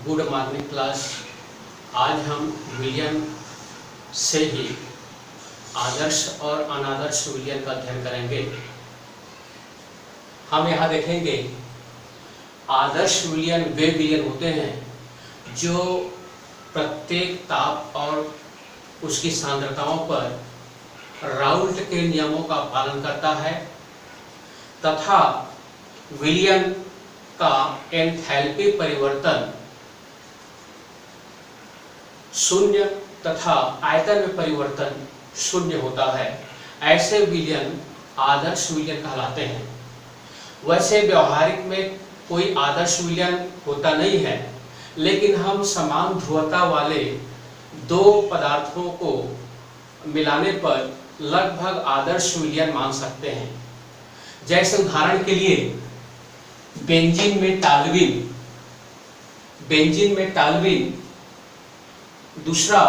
Good morning class. आज हम विलियन से ही आदर्श और अनादर्श विलियन का अध्ययन करेंगे। हम यहाँ देखेंगे आदर्श विलियन वे विलियन होते हैं जो प्रत्येक ताप और उसकी सांद्रताओं पर राउल्ट के नियमों का पालन करता है तथा विलियन का एंथैल्पी परिवर्तन शून्य तथा आयतन में परिवर्तन शून्य होता है। ऐसे विलियन आदर्श विलियन कहलाते हैं। वैसे व्यवहारिक में कोई आदर्श विलियन होता नहीं है, लेकिन हम समान ध्रुवता वाले दो पदार्थों को मिलाने पर लगभग आदर्श विलियन मान सकते हैं। जैसे उदाहरण के लिए बेंजीन में टाल्विन दूसरा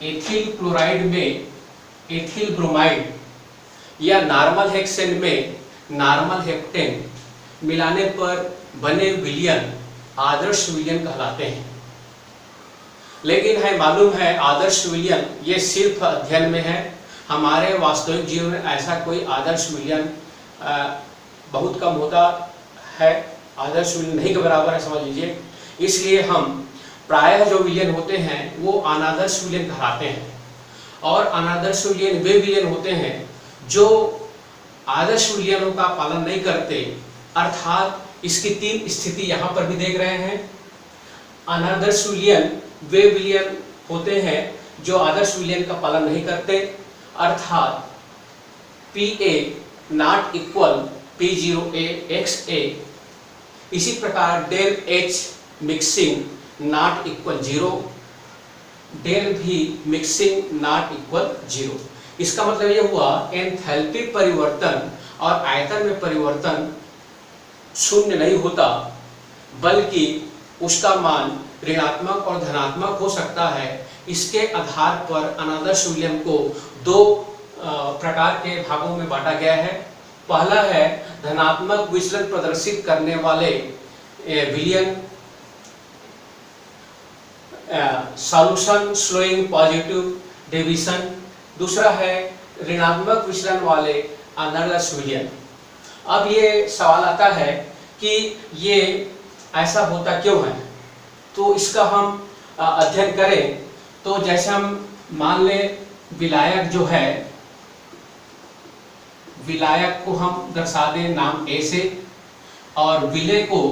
एथिल क्लोराइड में एथिल ब्रोमाइड या नॉर्मल हेक्सेन में नॉर्मल हेप्टेन मिलाने पर बने विलियन आदर्श विलियन कहलाते हैं। लेकिन है मालूम है आदर्श विलियन ये सिर्फ अध्ययन में है। हमारे वास्तविक जीवन में ऐसा कोई आदर्श विलियन बहुत कम होता है। आदर्श विलियन नहीं के बराबर है, समझ लीजिए। इसलिए हम प्रायः जो विलियन होते हैं वो अनादर्श विलियन कहलाते हैं। और अनादर्श विलियन वे विलियन होते हैं जो आदर्श विलियनों का पालन नहीं करते, अर्थात इसकी तीन स्थिति यहाँ पर भी देख रहे हैं। अनादर्श विलियन वे विलियन होते हैं जो आदर्श विलियन का पालन नहीं करते, अर्थात PA not equal P0A XA। इसी प्रकार del H mixing not equal 0, del V mixing not equal 0। इसका मतलब ये हुआ एंथैल्पी परिवर्तन और आयतन में परिवर्तन शून्य नहीं होता, बल्कि उसका मान ऋणात्मक और धनात्मक हो सकता है। इसके आधार पर अनादर्श विलियन को दो प्रकार के भागों में बांटा गया है। पहला है धनात्मक विचलन प्रदर्शित करने वाले विलियन, सॉल्यूशन स्लोइंग पॉजिटिव डेविएशन। दूसरा है ऋणात्मक विचलन वाले अनादर्श विलियन। अब ये सवाल आता है कि ये ऐसा होता क्यों है, तो इसका हम अध्ययन करें। तो जैसे हम मान लें विलायक जो है, विलायक को हम दर्शा दें नाम A से और विलय को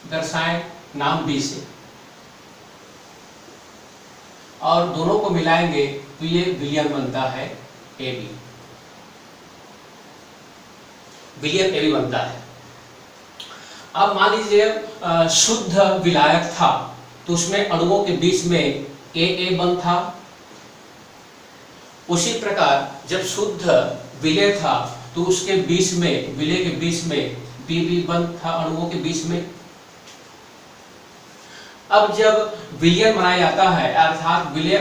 दर्शाएं नाम B से, और दोनों को मिलाएंगे तो ये विलियन बनता है AB। विलियन AB बनता है। अब मान लीजिए शुद्ध विलायक था तो उसमें अणुओं के बीच में AA बंध था। उसी प्रकार जब शुद्ध विलय था तो उसके बीच में, विलय के बीच में BB बंध था अणुओं के बीच में। अब जब विलियन बनाया जाता है, अर्थात विलय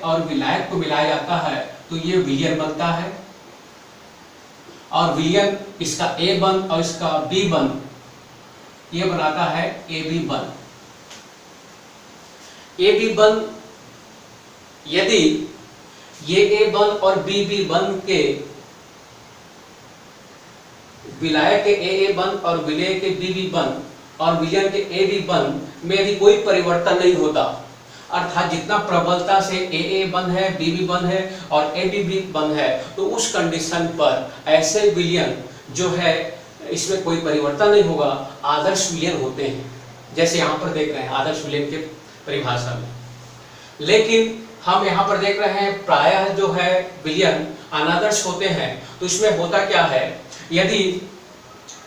और विलायक को मिलाया जाता है, तो ये विलियन बनता है। और विलियन इसका A बंध और इसका B बंध ये बनाता है AB बंध। AB बंध, यदि ये A बंध और BB बंध के, विलायक के AA बंध और विलय के BB बंध और विलियन के AB बंध में यदि कोई परिवर्तन नहीं होता, अर्थात जितना प्रबलता से AA बंध है, BB बंध है और ABB बंध है, तो उस कंडीशन पर ऐसे विलियन जो है इसमें कोई परिवर्तन नहीं होगा, आदर्श विलियन होते हैं। जैसे यहाँ पर देख रहे हैं आदर्श विलियन के परिभाषा में। लेकिन हम यहाँ पर देख रहे हैं प्रायः जो है विलियन अनादर्श होते हैं। तो इसमें होता क्या है, यदि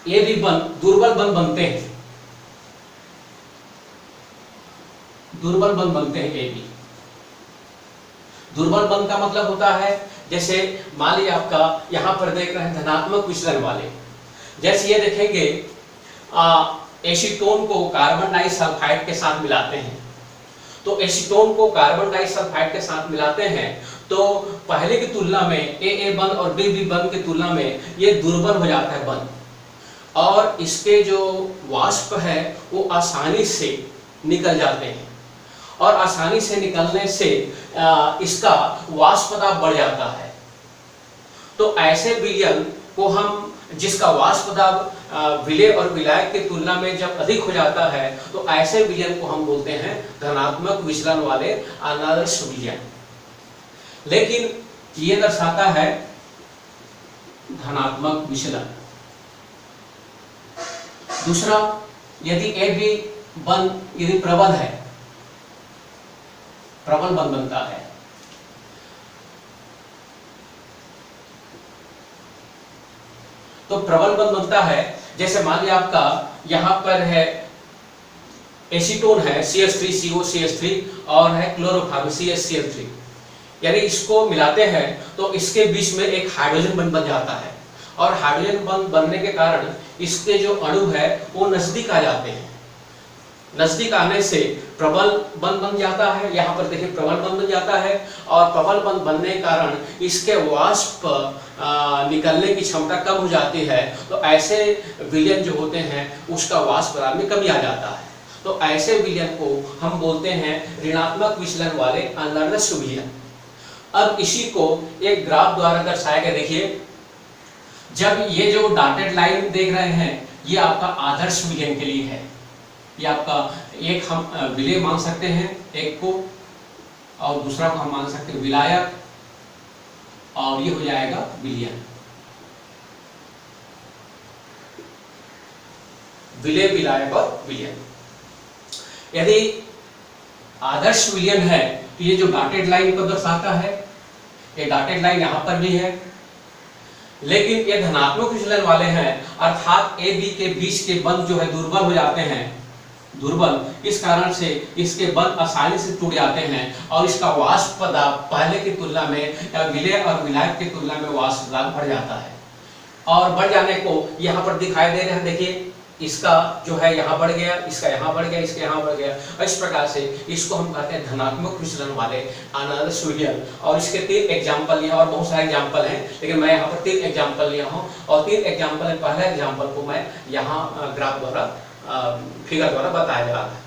AB बंध दुर्बल बंध बनते हैं, दुर्बल बंध बनते हैं AB। दुर्बल बंध का मतलब होता है, जैसे मान लीजिए आपका यहाँ पर देख रहे हैं धनात्मक विचलन वाले। जैसे ये देखेंगे एसीटोन को कार्बन डाइसल्फाइड के साथ मिलाते हैं, तो एसीटोन को कार्बन डाइसल्फाइड के साथ मिलाते हैं तो पहले की तुलना में AA बंध और BB बंध की तुलना में ये दुर्बल हो जाता है बंध। और इसके जो वाष्प है वो आसानी से निकल जाते हैं, और आसानी से निकलने से इसका वाष्प दाब बढ़ जाता है। तो ऐसे विलयन को हम, जिसका वाष्प दाब विलेय और विलायक की तुलना में जब अधिक हो जाता है, तो ऐसे विलयन को हम बोलते हैं धनात्मक विचलन वाले अनादर्श विलयन। लेकिन ये दर्शाता है धनात्मक विचलन। दूसरा, यदि AB बंध यदि प्रबल है, प्रबल बंध बनता है, तो प्रबल बंध बनता है, जैसे मान लिया आपका यहां पर है एसीटोन है CH3COCH3 और है क्लोरोफॉर्म CHCl3, यानी इसको मिलाते हैं तो इसके बीच में एक हाइड्रोजन बंध बन जाता है, और हाइड्रोजन बंध बनने के कारण इसके जो अणु है वो नजदीक आ जाते हैं। नजदीक आने से प्रबल बंध बन जाता है, यहाँ पर देखिए प्रबल बंध बन जाता है, और प्रबल बंध बनने के कारण इसके वाष्प निकलने की क्षमता कम हो जाती है। तो ऐसे विलयन जो होते हैं उसका वाष्प दाब में कमी आ जाता है। तो ऐसे विलयन को हम बोलते हैं ऋणात्मक विचलन वाले अनादर्श विलयन। अब इसी को एक ग्राफ द्वारा दर्शाया गया। देखिए, जब ये जो डॉटेड लाइन देख रहे हैं ये आपका आदर्श विलयन के लिए है, ये आपका एक हम विलेय मान सकते हैं एक को, और दूसरा को हम मान सकते हैं विलायक, और ये हो जाएगा विलयन। विलेय, विलायक और विलयन। यदि आदर्श विलयन है तो ये जो डॉटेड लाइन को दर्शाता है, ये डॉटेड लाइन यहां पर भी है। लेकिन ये धनात्मक विचलन वाले हैं, अर्थात ए बी के बीच के बंध जो है दुर्बल हो जाते हैं, दुर्बल, इस कारण से इसके बंध आसानी से टूट जाते हैं, और इसका वाष्प दाब पहले की तुलना में या विलेय और विलायक की तुलना में वाष्प दाब बढ़ जाता है। और बढ़ जाने को यहाँ पर दिखाई दे रहे हैं, देखिए इसका जो है यहाँ बढ़ गया, इसका यहाँ बढ़ गया, इसका यहाँ बढ़ गया, और इस प्रकार से इसको हम कहते हैं धनात्मक विचलन वाले अनादर्श विलयन। और इसके 3 एग्जाम्पल लिया, और बहुत सारे एग्जाम्पल हैं, लेकिन मैं यहाँ पर 3 एग्जाम्पल लिया हूँ, और 3 एग्जाम्पल में पहला एग्जाम्पल को मैं यहाँ ग्राफ द्वारा फिगर द्वारा बताया जा रहा है।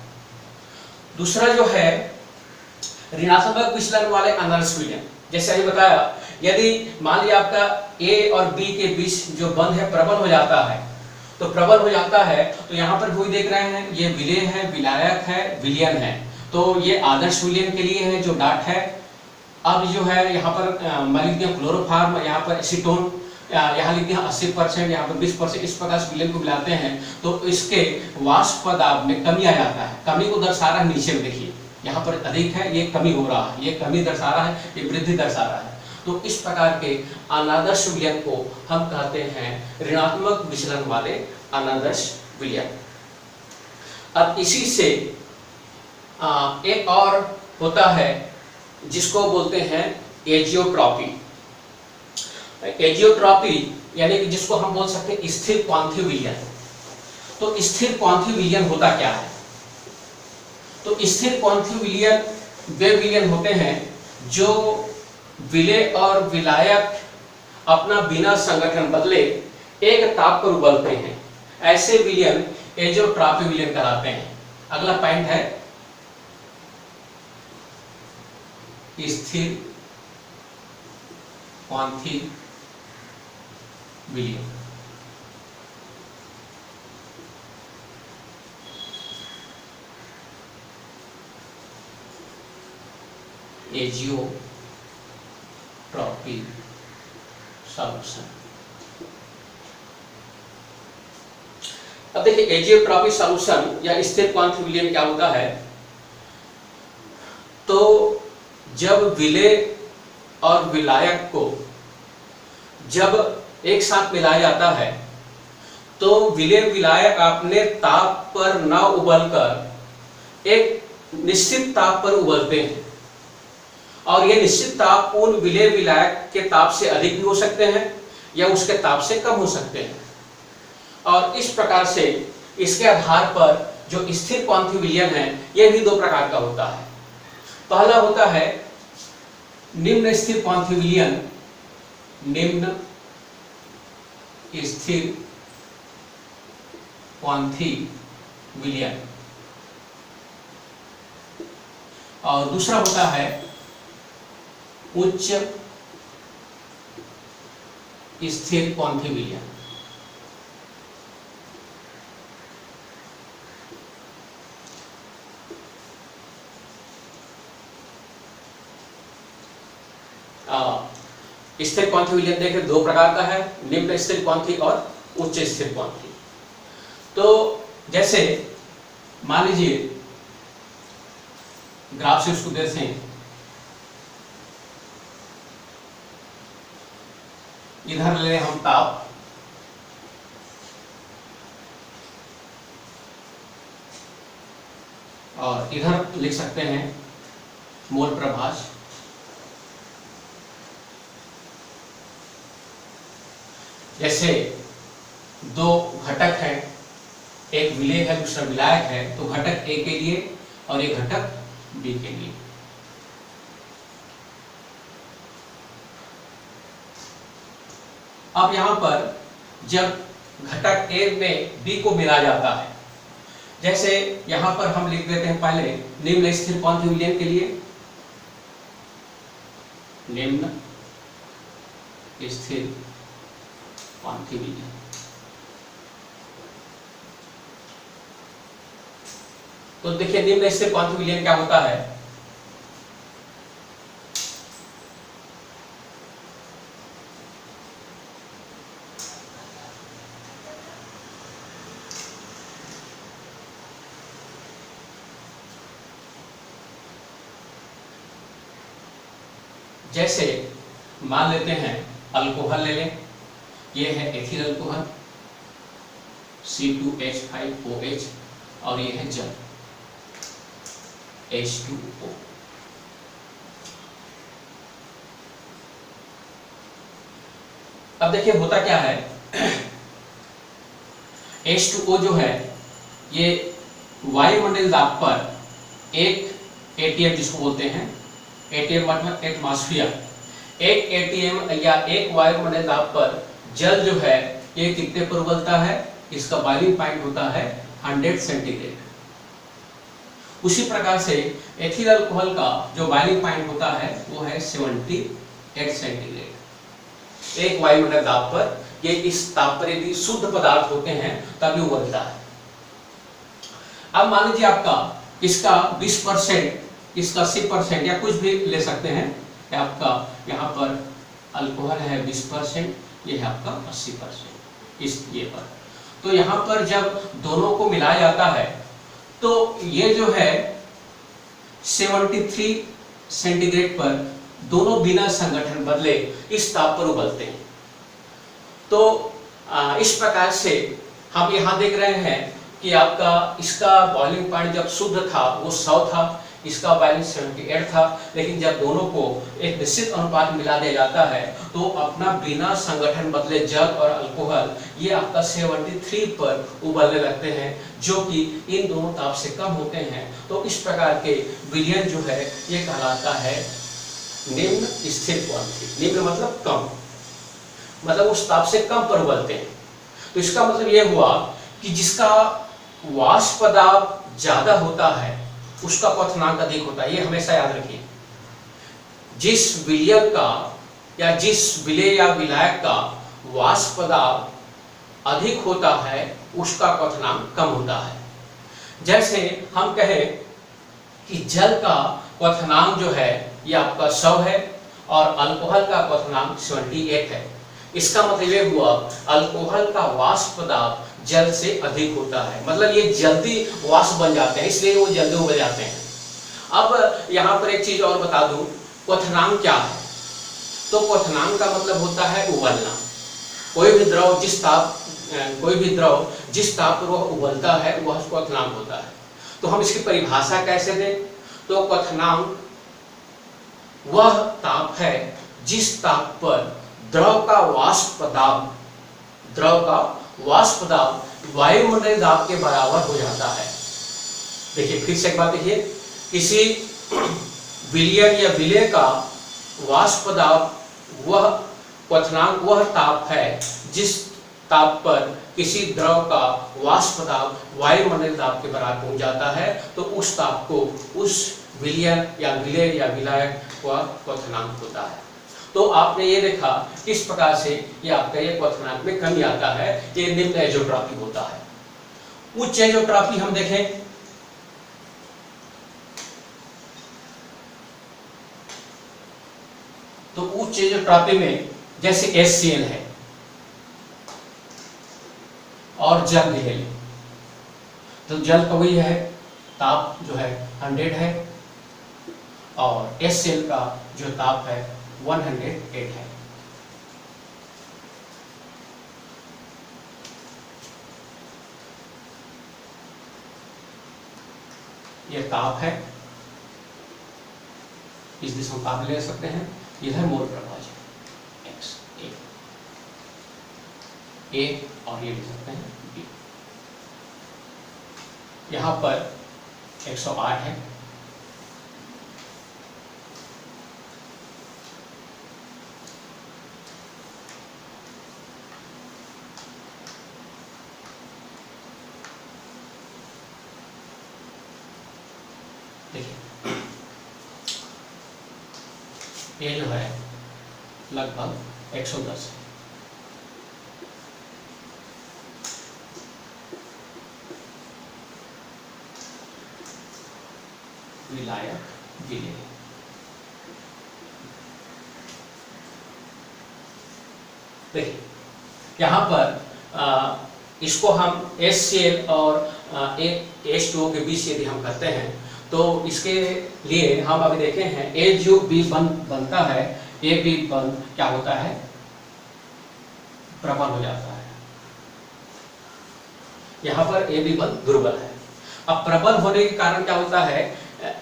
दूसरा जो है ऋणात्मक विचलन वाले अनादर्श विलयन, जैसे अभी बताया, यदि मान लिया आपका A और B के बीच जो बंध है प्रबल हो जाता है, तो प्रबल हो जाता है, तो यहाँ पर वही देख रहे हैं, ये विलेय है, विलायक है, विलयन है, तो ये आदर्श विलयन के लिए है जो डाट है। अब जो है यहाँ पर मैं लिख दिया क्लोरोफॉर्म, यहाँ पर एसीटोन, यहाँ लिख दिया 80%, यहाँ पर 20%, इस प्रकार से विलयन को मिलाते हैं तो इसके वाष्प दाब में कमी आ जाता है। कमी को दर्शा रहा है नीचे में, देखिए यहाँ पर अधिक है, ये कमी हो रहा है, ये कमी दर्शा रहा है, ये वृद्धि दर्शा रहा है। तो इस प्रकार के अनादर्श विलयन को हम कहते हैं ऋणात्मक विचलन वाले अनादर्श विलयन। अब इसी से एक और होता है जिसको बोलते हैं एजियोट्रॉपी। एजियोट्रॉपी यानी कि जिसको हम बोल सकते हैं स्थिर क्वांथी विलयन। तो स्थिर क्वांथी विलयन होता क्या है? तो स्थिर क्वांथी विलयन वे विलयन होते हैं जो विलेय और विलायक अपना बिना संगठन बदले एक ताप पर उबलते हैं, ऐसे विलयन एजियोट्रॉपी विलयन कहलाते हैं। अगला पॉइंट है स्थिर क्वांथी विलयन। एजियोट्रॉपी सॉल्यूशन। अब देखिए एजियोट्रॉपी सॉल्यूशन या स्थिर क्वांथी विलयन क्या होता है। तो जब विलेय और विलायक को जब एक साथ मिलाया जाता है तो विलेय विलायक अपने ताप पर न उबलकर एक निश्चित ताप पर उबलते हैं, और यह निश्चित ताप उन विलेय विलायक के ताप से अधिक भी हो सकते हैं या उसके ताप से कम हो सकते हैं। और इस प्रकार से इसके आधार पर जो स्थिर क्वांथी विलयन है यह भी दो प्रकार का होता है। पहला होता है निम्न स्थिर क्वांथी विलयन, निम्न स्थिर क्वांथी विलयन, और दूसरा होता है उच्च स्थिर क्वांथी विलयन। स्थिर क्वांथी विलयन देखें दो प्रकार का है, निम्न स्थिर क्वांथी और उच्च स्थिर क्वांथी। तो जैसे मान लीजिए ग्राफ से उसको देखें, इधर ले हम ताप, और इधर लिख सकते हैं मोल प्रभाष। जैसे दो घटक हैं, एक विलेय है दूसरा विलायक है, तो घटक ए के लिए और एक घटक बी के लिए। अब यहां पर जब घटक ए में बी को मिला जाता है, जैसे यहां पर हम लिख देते हैं पहले निम्न स्थिर क्वांथी विलयन के लिए, निम्न स्थिर क्वांथी विलयन। तो देखिए निम्न स्थिर क्वांथी विलयन क्या होता है, जैसे मान लेते हैं अल्कोहल ले लें, ये है एथिल अल्कोहल C2H5OH, और ये है जल H2O। अब देखिए होता क्या है, H2O जो है ये वायुमंडल दाब पर एक ATM जिसको बोलते हैं, ATM मतलब एटमॉस्फेयर, एक ATM या एक वायुमंडल दाब पर जल जो है ये कितने पर उबलता है, इसका बॉइलिंग पॉइंट होता है 100 सेंटीग्रेड। उसी प्रकार से एथिल अल्कोहल का जो बॉइलिंग पॉइंट होता है वो है 78 सेंटीग्रेड। एक वायुमंडल दाब पर ये इस ताप पर यदि शुद्ध पदार्थ होते हैं तभी उबलता है। अब मान लीजिए आपका इसका 20%, इसका 80% या कुछ भी ले सकते हैं, आपका यहाँ पर अल्कोहल है 20%, ये है आपका 80% इस ये पर। तो यहाँ पर जब दोनों को मिलाया जाता है तो ये जो है 73 सेंटीग्रेड पर दोनों बिना संगठन बदले इस ताप पर उबलते हैं। तो इस प्रकार से हम यहाँ देख रहे हैं कि आपका इसका बॉइलिंग पॉइंट जब शुद्ध था वो 100 था, इसका बैलेंस 78 था, लेकिन जब दोनों को एक निश्चित अनुपात में मिला दिया जाता है तो अपना बिना संगठन बदले जल और अल्कोहल ये आपका 73 पर उबलने लगते हैं, जो कि इन दोनों ताप से कम होते हैं। तो इस प्रकार के विलयन जो है ये कहलाता है निम्न स्थिर क्वांथी। निम्न मतलब कम, मतलब उस ताप से कम पर उबलते हैं। तो इसका मतलब ये हुआ कि जिसका वाष्प दाब ज्यादा होता है उसका क्वथनांक अधिक होता है। ये हमेशा याद रखिए, जिस विलयन का या जिस विलेय या विलायक का वाष्प दाब अधिक होता है उसका क्वथनांक कम होता है। जैसे हम कहें कि जल का क्वथनांक जो है ये आपका 100 है और अल्कोहल का क्वथनांक 78 है। इसका मतलब ये हुआ अल्कोहल का वाष्प दाब जल से अधिक होता है, मतलब ये जल्दी वाष्प बन जाते हैं, इसलिए वो जल्दी उबल जाते हैं। अब यहाँ पर एक चीज और बता दूं, क्वथनांक क्या है? तो क्वथनांक का मतलब होता है उबलना। कोई भी द्रव जिस ताप पर वह उबलता है वह क्वथनांक होता है। तो हम इसकी परिभाषा कैसे दें? तो क्वथनांक वह ताप है जिस ताप पर द्रव का वाष्प दाब वायुमंडलीय दाब के बराबर हो जाता है। देखिए फिर से एक बात देखिए, किसी विलयन या विलेय का वाष्प दाब वह क्वथनांक वह ताप है जिस ताप पर किसी द्रव का वाष्प दाब वायुमंडलीय दाब के बराबर पहुंच जाता है तो उस ताप को उस विलयन या विलय या विलायक का क्वथनांक होता है। तो आपने ये देखा किस प्रकार से ये आपका ये क्वथनांक में कमी आता है, ये निम्न एजोट्रॉपी होता है। उच्च एजोट्रॉपी हम देखें तो उच्च एजोट्रॉपी में जैसे HCl है और जल भी ले लें तो जल का वही है, ताप जो है 100 है और HCl का जो ताप है 108 है। ये ताप है, इस दिशा में ताप ले सकते हैं, इधर मोल प्रभाज x a और ये ले सकते हैं b। यहां पर 108 है, देखिए ये जो है लगभग 110 है। विलायक विलय देखिए यहां पर इसको हम HCl और H2O के बीच यदि हम करते हैं तो इसके लिए हम अभी देखे हैं A जो B बनता है, A B बंद क्या होता है, प्रबल हो जाता है। यहाँ पर A B बंद दुर्बल है। अब प्रबल होने के कारण क्या होता है,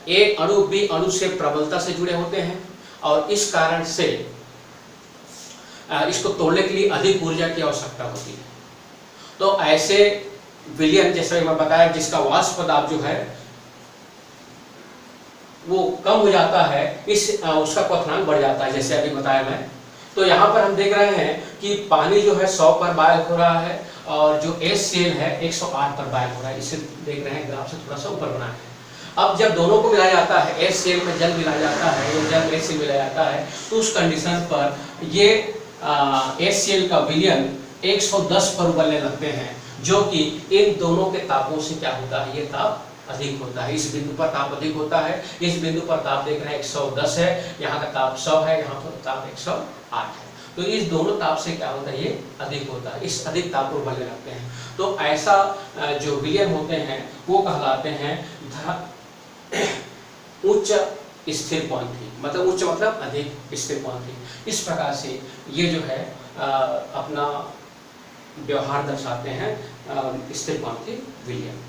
A अणु B अणु से प्रबलता से जुड़े होते हैं और इस कारण से इसको तोड़ने के लिए अधिक ऊर्जा की आवश्यकता होती है। तो ऐसे विलयन जैसे मैं बताया जिसका वाष्प दाब जो है वो कम हो जाता है, उसका क्वथनांक बढ़ जाता है जैसे अभी बताया मैं। तो यहाँ पर हम देख रहे हैं कि पानी जो है 100 पर बॉयल हो रहा है और जो HCl है 108 पर बॉयल हो रहा है। इसे देख रहे हैं ग्राफ से थोड़ा सा ऊपर बना है। अब जब दोनों को मिलाया जाता है, HCl में जल मिलाया जाता है या जल HCl मिलाया जाता है तो उस कंडीशन पर ये HCl का विलयन 110 पर उबलने लगते हैं, जो कि इन दोनों के तापों से क्या होता है, ये ताप अधिक होता है। इस बिंदु पर ताप अधिक होता है, इस बिंदु पर ताप देख रहे हैं 110 है, यहाँ का ताप 100 है, यहाँ पर ताप 108 है। तो इस दोनों ताप से क्या होता है, ये अधिक होता है, इस अधिक ताप को उबलने लगते हैं। तो ऐसा जो विलयन होते हैं वो कहलाते हैं उच्च स्थिरपंथी, मतलब उच्च मतलब अधिक स्थिरपंथी। इस प्रकार से ये जो है अपना व्यवहार दर्शाते हैं स्थिरपंथी विलयन।